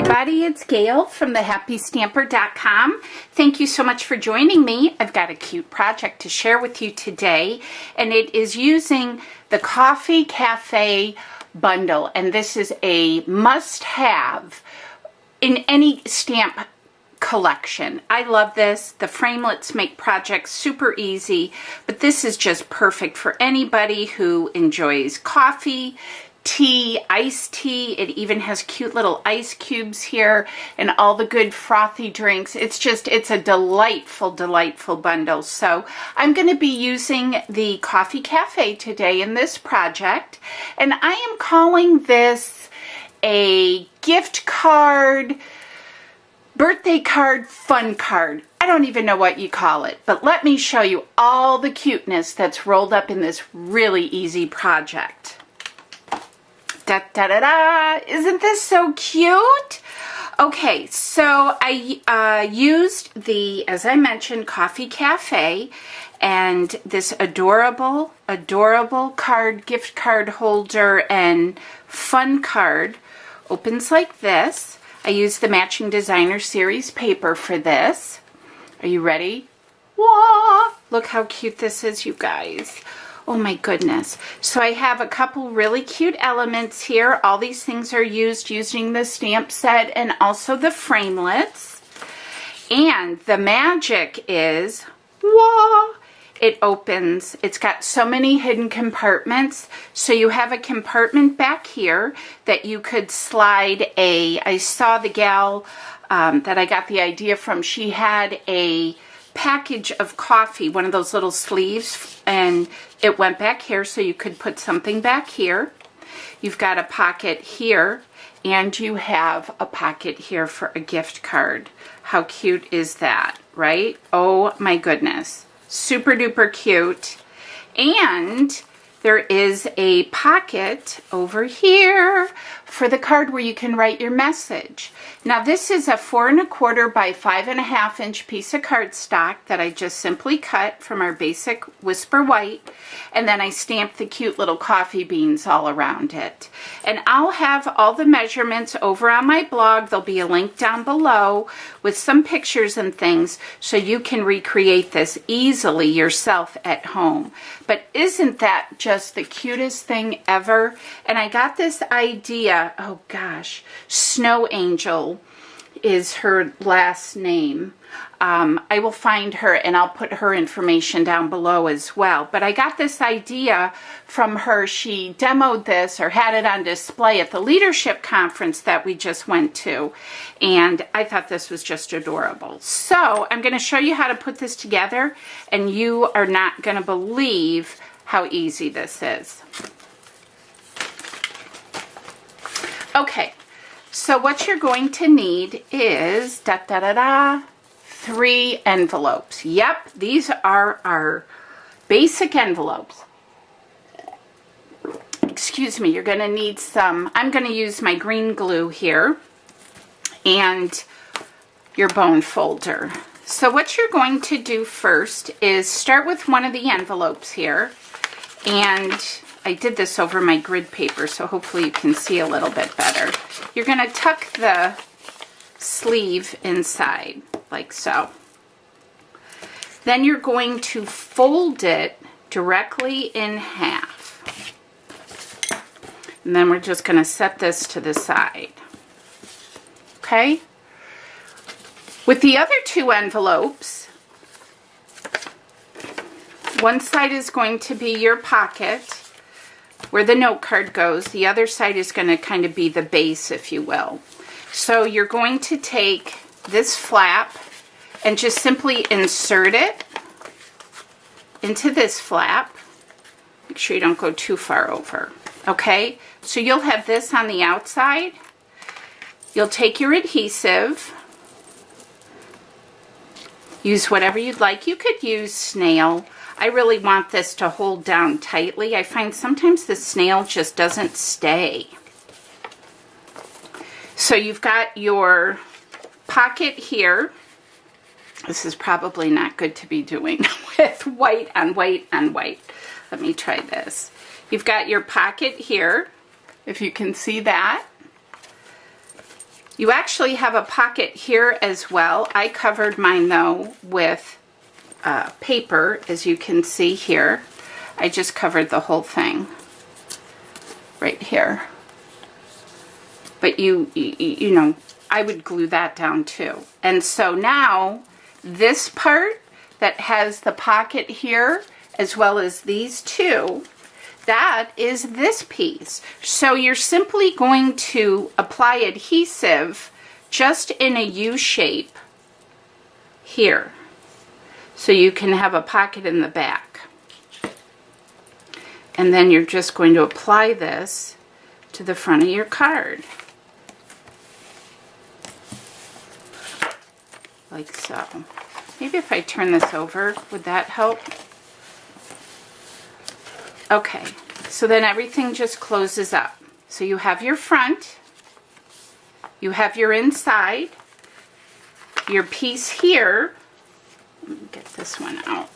everybody, it's Gail from thehappystamper.com. Thank you so much for joining me. I've got a cute project to share with you today, and it is using the Coffee Cafe bundle, and this is a must-have in any stamp collection. I love this. The framelits make projects super easy, but this is just perfect for anybody who enjoys coffee, tea, iced tea. It even has cute little ice cubes here and all the good frothy drinks. It's a delightful, delightful bundle. So I'm going to be using the Coffee Cafe today in this project, and I am calling this a gift card, birthday card, fun card. I don't even know what you call it, but let me show you all the cuteness that's rolled up in this really easy project. Da, da, da, da. Isn't this so cute? Okay, so I used the, as I mentioned, Coffee Cafe, and this adorable, adorable card, gift card holder and fun card opens like this. I used the Matching Designer Series paper for this. Are you ready? Whoa! Look how cute this is, you guys. Oh my goodness. So I have a couple really cute elements here. All these things are used using the stamp set and also the framelits. And the magic is, whoa! It opens. It's got so many hidden compartments. So you have a compartment back here that you could slide I saw the gal that I got the idea from. She had a package of coffee, one of those little sleeves, and it went back here so you could put something back here. You've got a pocket here, and you have a pocket here for a gift card. How cute is that, right? Oh my goodness. Super duper cute. And there is a pocket over here for the card where you can write your message. Now this is a 4 1/4 by 5 1/2 inch piece of cardstock that I just simply cut from our basic Whisper White, and then I stamped the cute little coffee beans all around it. And I'll have all the measurements over on my blog. There'll be a link down below with some pictures and things so you can recreate this easily yourself at home. But isn't that just the cutest thing ever? And I got this idea, oh gosh, Snow Angel is her last name. I will find her and I'll put her information down below as well. But I got this idea from her. She demoed this or had it on display at the leadership conference that we just went to. And I thought this was just adorable. So I'm going to show you how to put this together, and you are not going to believe how easy this is. Okay, so what you're going to need is 3 envelopes. Yep, these are our basic envelopes. Excuse me, you're going to need some, I'm going to use my green glue here, and your bone folder. So what you're going to do first is start with one of the envelopes here, and I did this over my grid paper, so hopefully you can see a little bit better. You're going to tuck the sleeve inside, like so. Then you're going to fold it directly in half. And then we're just going to set this to the side. Okay? With the other 2 envelopes, one side is going to be your pocket where the note card goes. The other side is going to kind of be the base, if you will. So you're going to take this flap and just simply insert it into this flap. Make sure you don't go too far over. Okay, so you'll have this on the outside. You'll take your adhesive. Use whatever you'd like. You could use snail. I really want this to hold down tightly. I find sometimes the snail just doesn't stay. So you've got your pocket here. This is probably not good to be doing with white on white on white. Let me try this. You've got your pocket here, if you can see that. You actually have a pocket here as well. I covered mine though with paper, as you can see here. I just covered the whole thing right here. But you know, I would glue that down too. And so now this part that has the pocket here, as well as these two, that is this piece. So you're simply going to apply adhesive just in a U shape here. So you can have a pocket in the back. And then you're just going to apply this to the front of your card. Like so. Maybe if I turn this over, would that help? Okay, so then everything just closes up. So you have your front, you have your inside, your piece here. Let me get this one out.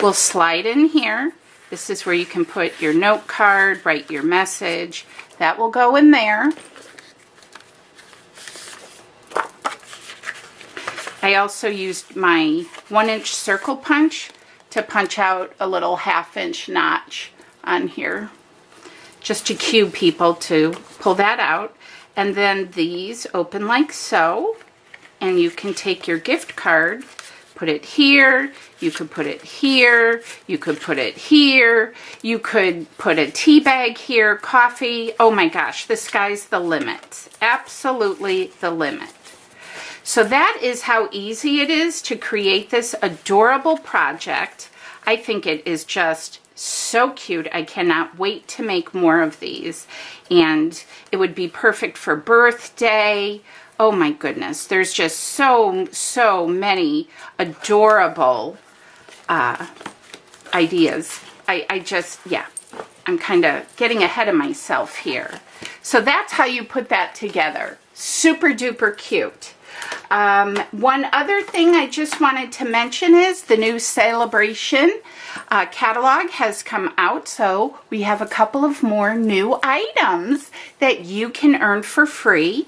We'll slide in here. This is where you can put your note card, write your message. That will go in there. I also used my 1-inch circle punch to punch out a little 1/2-inch notch on here, just to cue people to pull that out. And then these open like so, and you can take your gift card, put it here, you could put it here, you could put it here, you could put a tea bag here, coffee. Oh my gosh, the sky's the limit. Absolutely the limit. So that is how easy it is to create this adorable project. I think it is just so cute. I cannot wait to make more of these. And it would be perfect for birthday. Oh my goodness. There's just so many adorable ideas. I just, yeah, I'm kind of getting ahead of myself here. So that's how you put that together. Super duper cute. One other thing I just wanted to mention is the new celebration catalog has come out, so we have a couple of more new items that you can earn for free,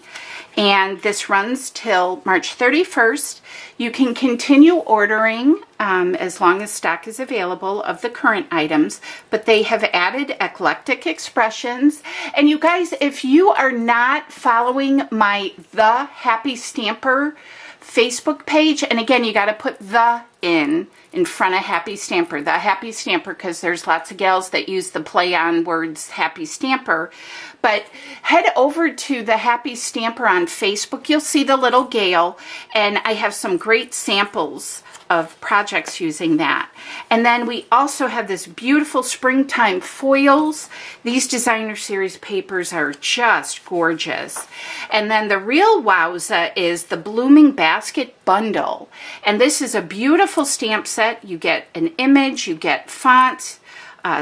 and this runs till March 31st. You can continue ordering as long as stock is available of the current items, but they have added eclectic expressions. And you guys, if you are not following my The Happy Stamper Facebook page, and again, you got to put the in front of Happy Stamper, The Happy Stamper, because there's lots of gals that use the play on words Happy Stamper. But head over to The Happy Stamper on Facebook. You'll see the little gal, and I have some great samples of projects using that. And then we also have this beautiful springtime foils. These designer series papers are just gorgeous. And then the real wowza is the Blooming Basket Bundle. And this is a beautiful stamp set. You get an image, you get fonts,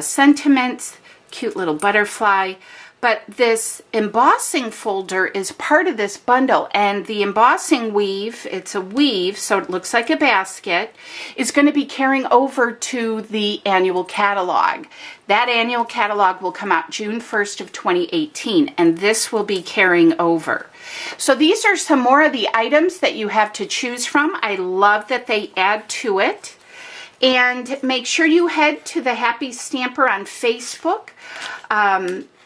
sentiments, cute little butterfly. But this embossing folder is part of this bundle, and the embossing weave, it's a weave, so it looks like a basket, is going to be carrying over to the annual catalog. That annual catalog will come out June 1st of 2018, and this will be carrying over. So these are some more of the items that you have to choose from. I love that they add to it. And make sure you head to the Happy Stamper on Facebook.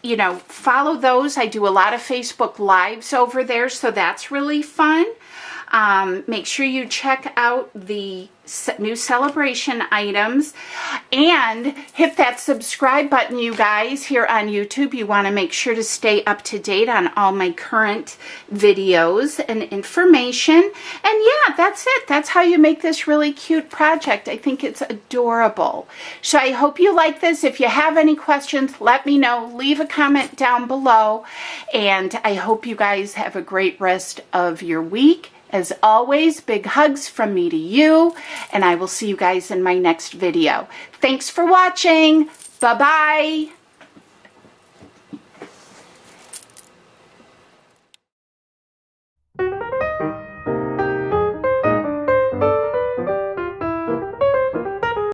You know, follow those. I do a lot of Facebook Lives over there, so that's really fun. Make sure you check out the new celebration items and hit that subscribe button, you guys, here on YouTube. You want to make sure to stay up to date on all my current videos and information. And yeah, that's it. That's how you make this really cute project. I think it's adorable. So I hope you like this. If you have any questions, let me know. Leave a comment down below. And I hope you guys have a great rest of your week. As always, big hugs from me to you, and I will see you guys in my next video. Thanks for watching. Bye-bye.